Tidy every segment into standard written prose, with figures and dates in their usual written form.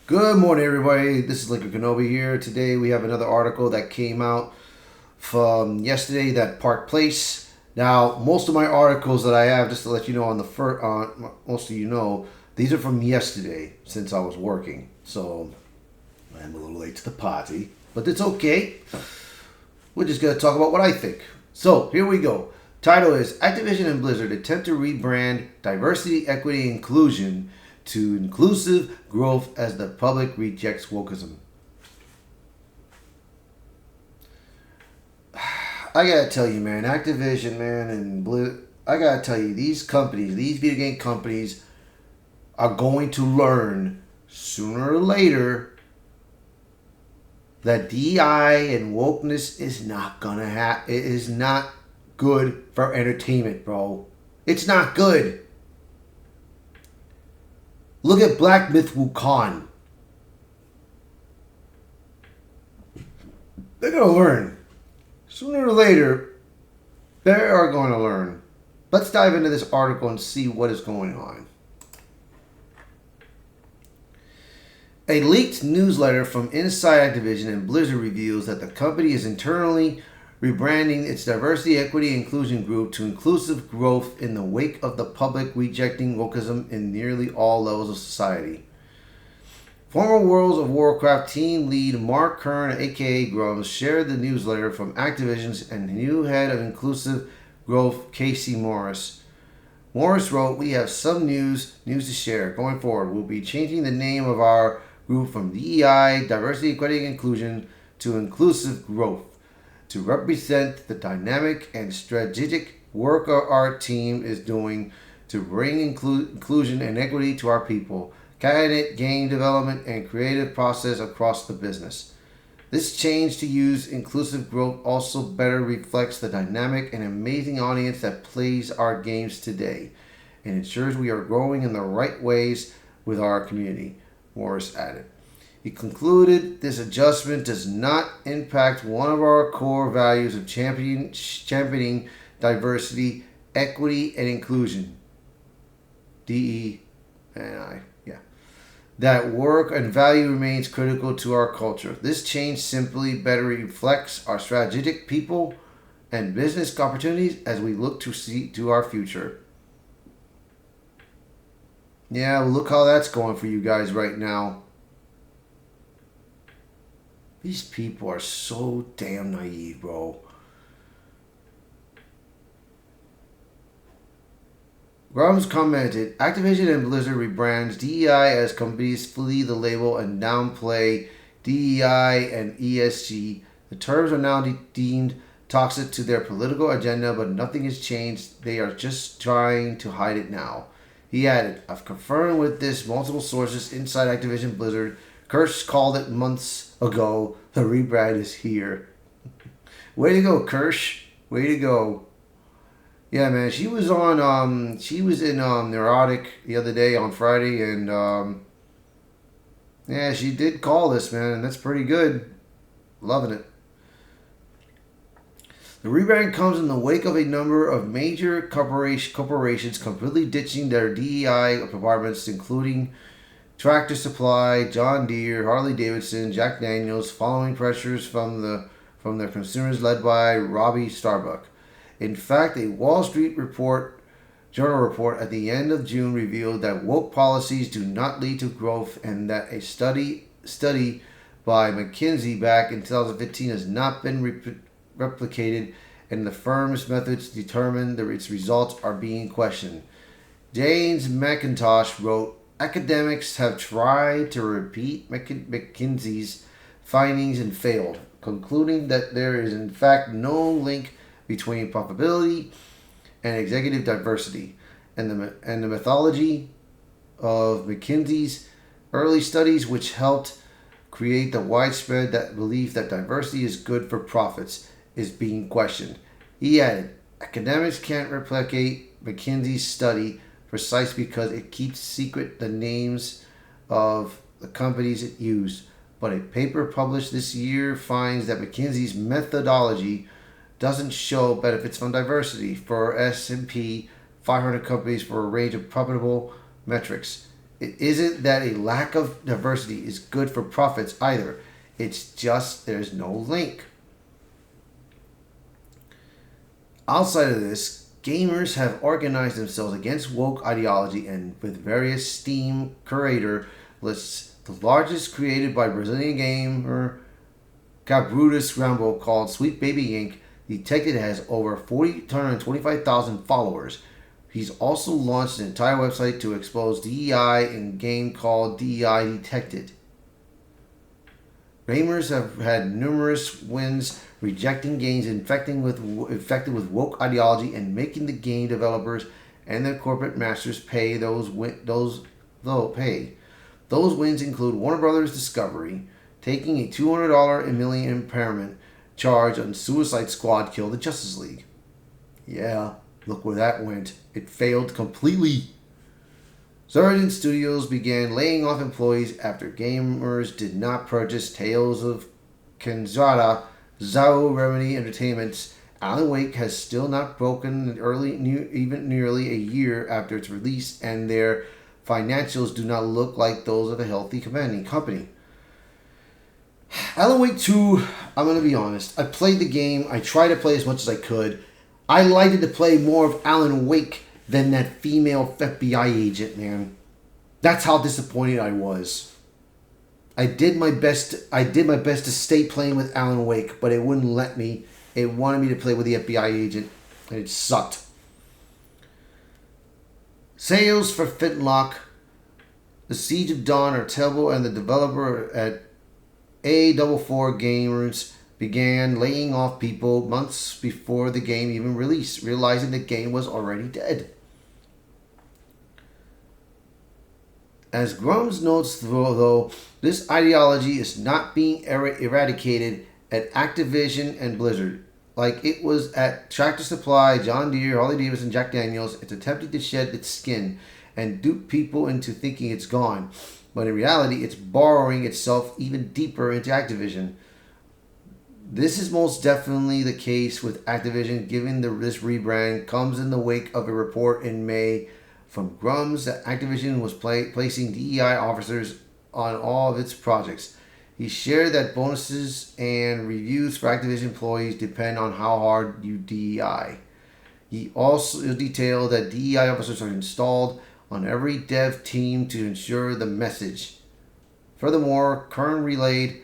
Good morning, everybody. This is Lincoln Kenobi here. Today we have another article that came out from yesterday that Park Place. Now, most of my articles that I have, just to let you know, on the first, most of you know, these are from yesterday since I was working. So I'm a little late to the party, but it's okay. We're just gonna talk about what I think. So here we go. Title is Activision and Blizzard attempt to rebrand diversity, equity, inclusion to inclusive growth as the public rejects wokeism. I gotta tell you, man, Activision, man, and I gotta tell you, these companies, these video game companies, are going to learn sooner or later that DI and wokeness is not gonna happen. It is not good for entertainment, bro. It's not good. Look at Black Myth Wukong. They're going to learn. Sooner or later, they are going to learn. Let's dive into this article and see what is going on. A leaked newsletter from inside Activision and Blizzard reveals that the company is internally rebranding its diversity, equity, and inclusion group to inclusive growth in the wake of the public rejecting wokeism in nearly all levels of society. Former World of Warcraft team lead Mark Kern, aka Grums, shared the newsletter from Activision's and new head of inclusive growth, Casey Morris. Morris wrote, "We have some news to share. Going forward, we'll be changing the name of our group from DEI, Diversity, Equity, and Inclusion, to Inclusive Growth, to represent the dynamic and strategic work our team is doing to bring inclusion and equity to our people, candidate, game development, and creative process across the business. This change to use inclusive growth also better reflects the dynamic and amazing audience that plays our games today and ensures we are growing in the right ways with our community," Morris added. He concluded this adjustment does not impact one of our core values of championing diversity, equity, and inclusion. DE&I. Yeah. That work and value remains critical to our culture. This change simply better reflects our strategic people and business opportunities as we look to see to our future. Yeah, well, look how that's going for you guys right now. These people are so damn naive, bro. Grums commented, Activision and Blizzard rebrands DEI as companies flee the label and downplay DEI and ESG. The terms are now deemed toxic to their political agenda, but nothing has changed. They are just trying to hide it now. He added, I've confirmed with this multiple sources inside Activision Blizzard. Kirsch called it months ago. The rebrand is here. Way to go, Kirsch. Way to go. Yeah, man. She was on. She was in Neurotic the other day on Friday, and yeah, she did call this, man, and that's pretty good. Loving it. The rebrand comes in the wake of a number of major corporations completely ditching their DEI departments, including Tractor Supply, John Deere, Harley Davidson, Jack Daniels, following pressures from their consumers led by Robbie Starbuck. In fact, a Wall Street Journal report at the end of June revealed that woke policies do not lead to growth, and that a study by McKinsey back in 2015 has not been replicated, and the firm's methods to determine its results are being questioned. James McIntosh wrote, academics have tried to repeat McKinsey's findings and failed, concluding that there is in fact no link between profitability and executive diversity, and the methodology of McKinsey's early studies, which helped create the widespread belief that diversity is good for profits, is being questioned. He added, academics can't replicate McKinsey's study precisely because it keeps secret the names of the companies it used. But a paper published this year finds that McKinsey's methodology doesn't show benefits from diversity for S&P 500 companies for a range of profitable metrics. It isn't that a lack of diversity is good for profits either. It's just there's no link. Outside of this, gamers have organized themselves against woke ideology and with various Steam curator lists, the largest created by Brazilian gamer Cabrutus Rambo called Sweet Baby Inc. detected has over 225,000 followers. He's also launched an entire website to expose DEI in a game called DEI Detected. Gamers have had numerous wins rejecting games infected with woke ideology and making the game developers and their corporate masters pay those pay. Those wins include Warner Brothers Discovery taking a $200 million impairment charge on Suicide Squad Kill the Justice League. Yeah, look where that went. It failed completely. Surgeon Studios began laying off employees after gamers did not purchase Tales of Kenzada. Zao Remedy Entertainment's Alan Wake has still not broken even nearly a year after its release, and their financials do not look like those of a healthy company. Alan Wake 2, I'm going to be honest. I played the game. I tried to play as much as I could. I liked to play more of Alan Wake than that female FBI agent, man. That's how disappointed I was. I did my best to stay playing with Alan Wake, but it wouldn't let me. It wanted me to play with the FBI agent, and it sucked. Sales for Flintlock, The Siege of Dawn are terrible, and the developer at A44 Gamers began laying off people months before the game even released, realizing the game was already dead. As Grums notes, though, this ideology is not being eradicated at Activision and Blizzard. Like it was at Tractor Supply, John Deere, Harley Davidson, Jack Daniels. It's attempting to shed its skin and dupe people into thinking it's gone. But in reality, it's burrowing itself even deeper into Activision. This is most definitely the case with Activision, given this rebrand comes in the wake of a report in May from Grums that Activision was placing DEI officers on all of its projects. He shared that bonuses and reviews for Activision employees depend on how hard you DEI. He also detailed that DEI officers are installed on every dev team to ensure the message. Furthermore, Kern relayed,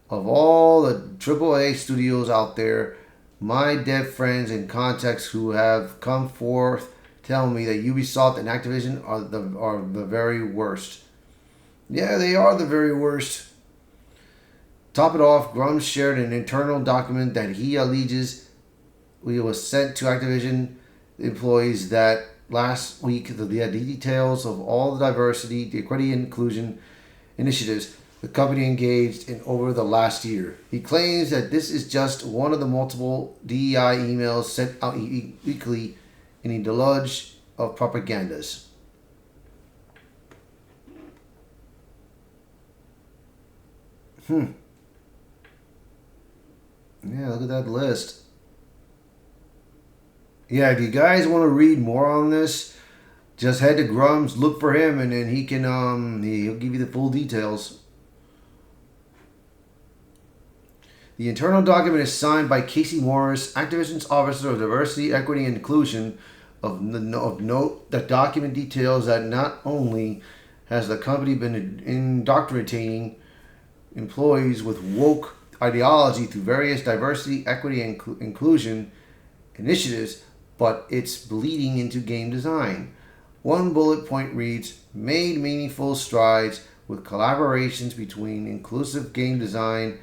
of all the AAA studios out there, my dev friends and contacts who have come forth tell me that Ubisoft and Activision are the very worst. Yeah, they are the very worst. Top it off, Grums shared an internal document that he alleges was sent to Activision employees that last week the details of all the diversity, the equity, and inclusion initiatives the company engaged in over the last year. He claims that this is just one of the multiple DEI emails sent out weekly in a deluge of propagandas. Yeah, look at that list. Yeah, if you guys want to read more on this, just head to Grums, look for him, and then he can he'll give you the full details. The internal document is signed by Casey Morris, Activision's Officer of Diversity, Equity, and Inclusion. Of note, the document details that not only has the company been indoctrinating employees with woke ideology through various diversity, equity, and inclusion initiatives, but it's bleeding into game design. One bullet point reads, made meaningful strides with collaborations between inclusive game design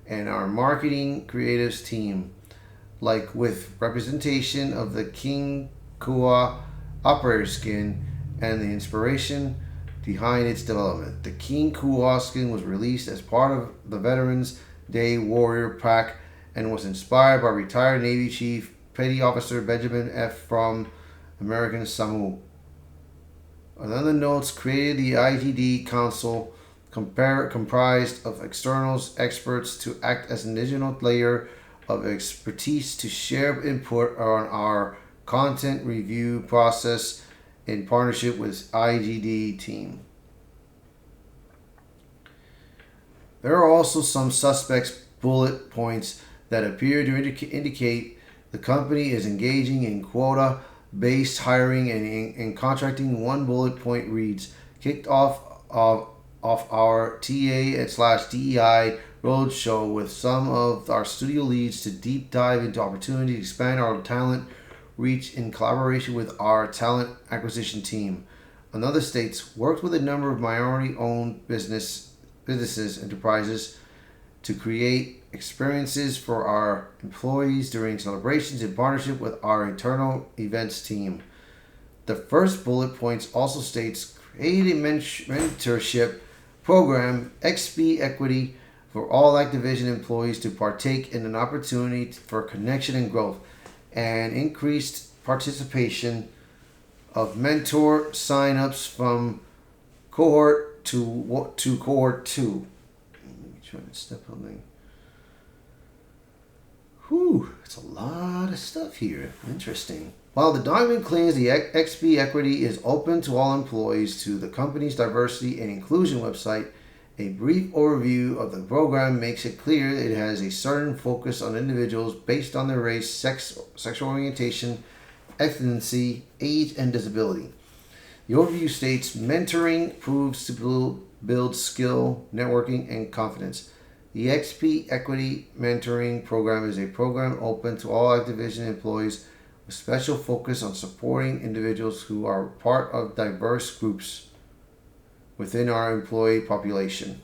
and our marketing creatives team, like with representation of the King Kua operator skin and the inspiration behind its development. The King Kua skin was released as part of the Veterans Day Warrior Pack and was inspired by retired Navy Chief Petty Officer Benjamin F. from American Samoa. Another notes created the IGD Council comprised of externals experts to act as an additional layer of expertise to share input on our content review process in partnership with IGD team. There are also some suspects bullet points that appear to indicate the company is engaging in quota based hiring and contracting. One bullet point reads, kicked off our TA slash DEI roadshow with some of our studio leads to deep dive into opportunity to expand our talent reach in collaboration with our talent acquisition team. Another states worked with a number of minority owned businesses enterprises to create experiences for our employees during celebrations in partnership with our internal events team. The first bullet points also states create a mentorship program, XP Equity, for all Activision employees to partake in an opportunity for connection and growth, and increased participation of mentor sign-ups from cohort to cohort 2. Let me try to step on there. Whew, it's a lot of stuff here. Interesting. While the document claims the XP Equity is open to all employees to the company's diversity and inclusion website, a brief overview of the program makes it clear it has a certain focus on individuals based on their race, sex, sexual orientation, ethnicity, age, and disability. The overview states mentoring proves to build skill, networking, and confidence. The XP Equity Mentoring Program is a program open to all Activision employees with special focus on supporting individuals who are part of diverse groups within our employee population.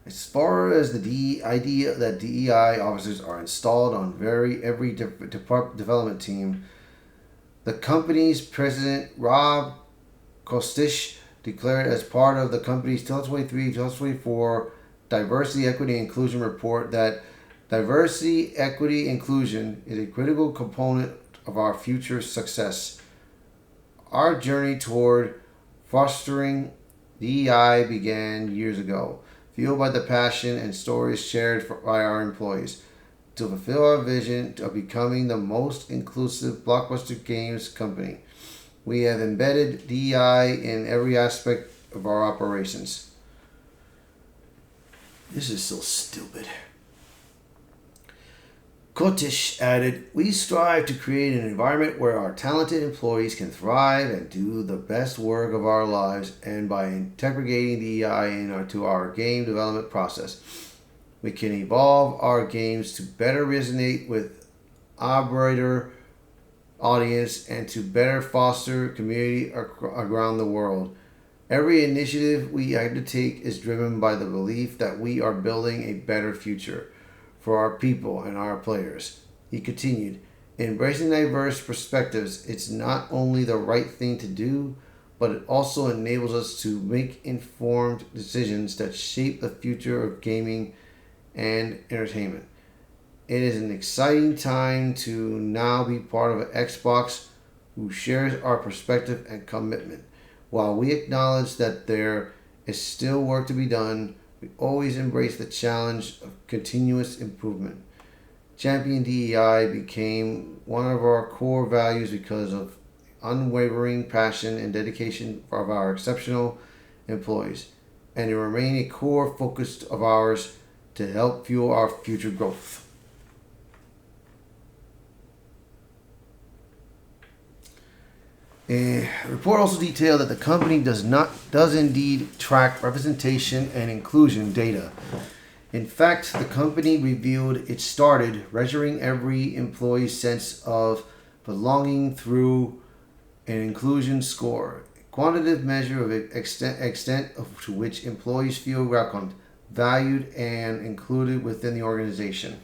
As far as the idea that DEI officers are installed on every development team, the company's president, Rob Kostich, declared as part of the company's 2023-2024 Diversity, Equity, and Inclusion report that diversity, equity, inclusion is a critical component of our future success. Our journey toward fostering DEI began years ago, fueled by the passion and stories shared by our employees. To fulfill our vision of becoming the most inclusive blockbuster games company, we have embedded DEI in every aspect of our operations. This is so stupid. Kotish added, we strive to create an environment where our talented employees can thrive and do the best work of our lives, and by integrating DEI into our game development process, we can evolve our games to better resonate with operator audience and to better foster community around the world. Every initiative we undertake is driven by the belief that we are building a better future for our people and our players. He continued, embracing diverse perspectives, it's not only the right thing to do, but it also enables us to make informed decisions that shape the future of gaming and entertainment. It is an exciting time to now be part of Xbox, who shares our perspective and commitment. While we acknowledge that there is still work to be done, we always embrace the challenge of continuous improvement. Champion DEI became one of our core values because of unwavering passion and dedication of our exceptional employees, and it remains a core focus of ours to help fuel our future growth. A report also detailed that the company does indeed track representation and inclusion data. In fact, the company revealed it started measuring every employee's sense of belonging through an inclusion score, a quantitative measure of extent to which employees feel welcomed, valued, and included within the organization.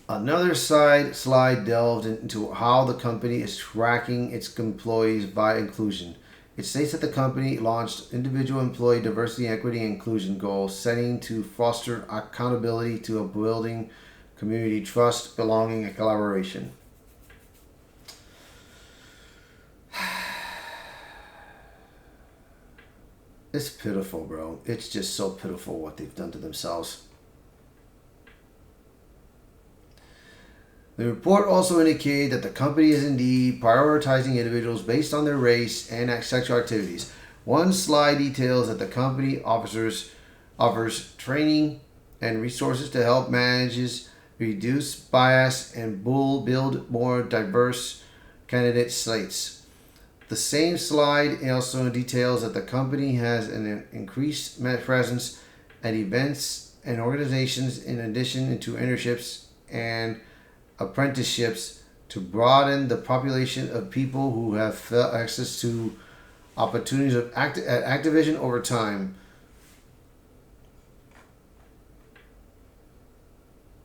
Another slide delved into how the company is tracking its employees by inclusion. It states that the company launched individual employee diversity, equity, and inclusion goals, setting to foster accountability to a building community trust, belonging, and collaboration. It's pitiful, bro. It's just so pitiful what they've done to themselves. The report also indicated that the company is indeed prioritizing individuals based on their race and sexual activities. One slide details that the company offers training and resources to help managers reduce bias and build more diverse candidate slates. The same slide also details that the company has an increased presence at events and organizations in addition to internships and apprenticeships to broaden the population of people who have access to opportunities at Activision over time.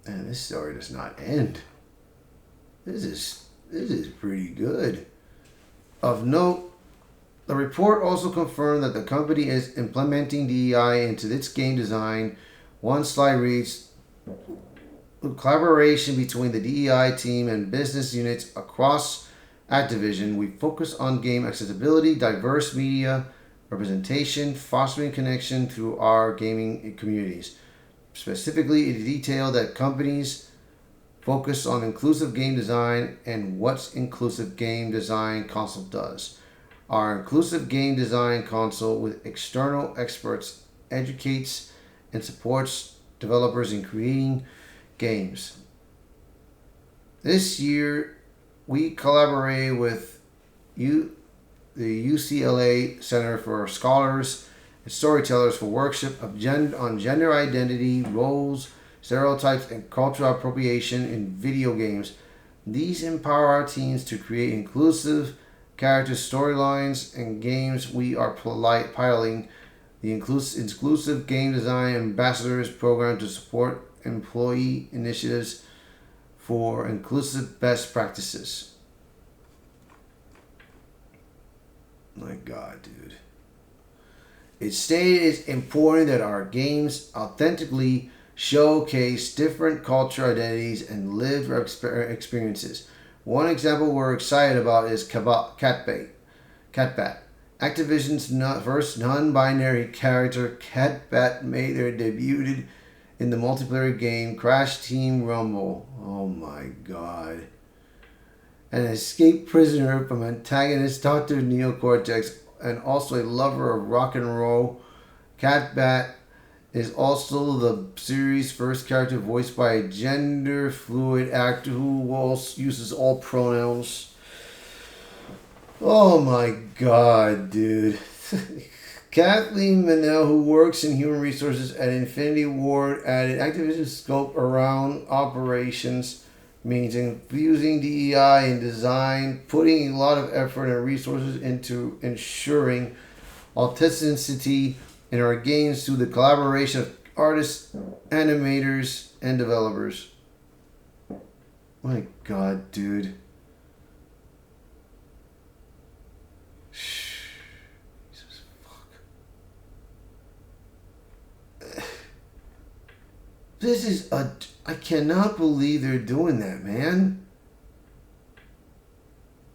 And this story does not end. This is pretty good. Of note, the report also confirmed that the company is implementing DEI into its game design. One slide reads, collaboration between the DEI team and business units across Activision, we focus on game accessibility, diverse media representation, fostering connection through our gaming communities. Specifically, it detailed that companies focus on inclusive game design and what inclusive game design console does. Our inclusive game design console with external experts educates and supports developers in creating games. This year, we collaborated with the UCLA Center for Scholars and Storytellers for workshop on gender identity, roles, stereotypes, and cultural appropriation in video games. These empower our teams to create inclusive character storylines and games. We are piloting the Inclusive Game Design Ambassadors program to support employee initiatives for inclusive best practices. My God, dude. It stated it's important that our games authentically showcase different cultural identities and lived experiences. One example we're excited about is Catbat. Activision's first non-binary character, Catbat, made their debut in the multiplayer game Crash Team Rumble. Oh my God. An escaped prisoner from antagonist Dr. Neocortex and also a lover of rock and roll, Catbat is also the series' first character voiced by a gender-fluid actor who also uses all pronouns. Oh my God, dude. Kathleen Manel, who works in human resources at Infinity Ward, added Activision's scope around operations means infusing DEI in design, putting a lot of effort and resources into ensuring authenticity in our games through the collaboration of artists, animators, and developers. My God, dude. Jesus fuck. This is I cannot believe they're doing that, man.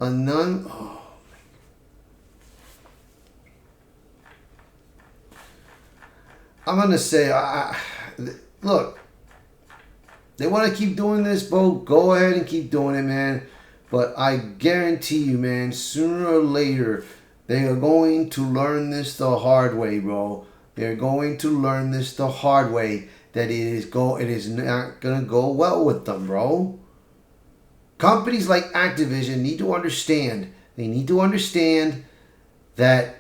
Oh. I'm gonna say, look, they want to keep doing this, bro. Go ahead and keep doing it, man. But I guarantee you, man, sooner or later, they are going to learn this the hard way, bro. They're going to learn this the hard way. That it is not gonna go well with them, bro. Companies like Activision need to understand. They need to understand that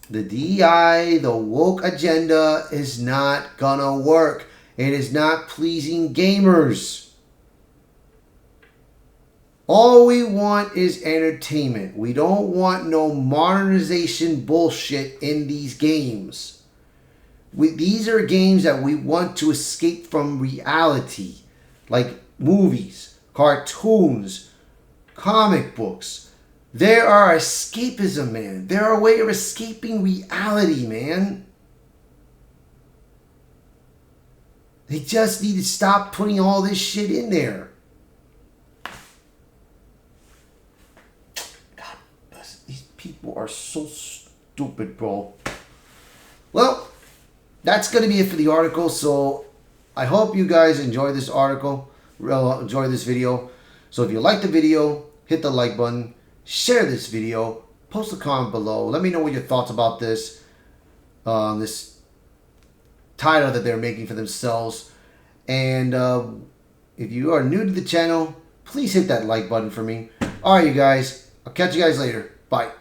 the DEI, the woke agenda, is not gonna work. It is not pleasing gamers. All we want is entertainment. We don't want no modernization bullshit in these games. These are games that we want to escape from reality, like movies, cartoons, comic books. They are escapism, man. They're a way of escaping reality, man. They just need to stop putting all this shit in there. God, these people are so stupid, bro. Well, that's going to be it for the article. So I hope you guys enjoyed this article. enjoy this video. So if you like the video, hit the like button, share this video, post a comment below. Let me know what your thoughts about this this title that they're making for themselves. And if you are new to the channel, please hit that like button for me. All right, you guys. I'll catch you guys later. Bye.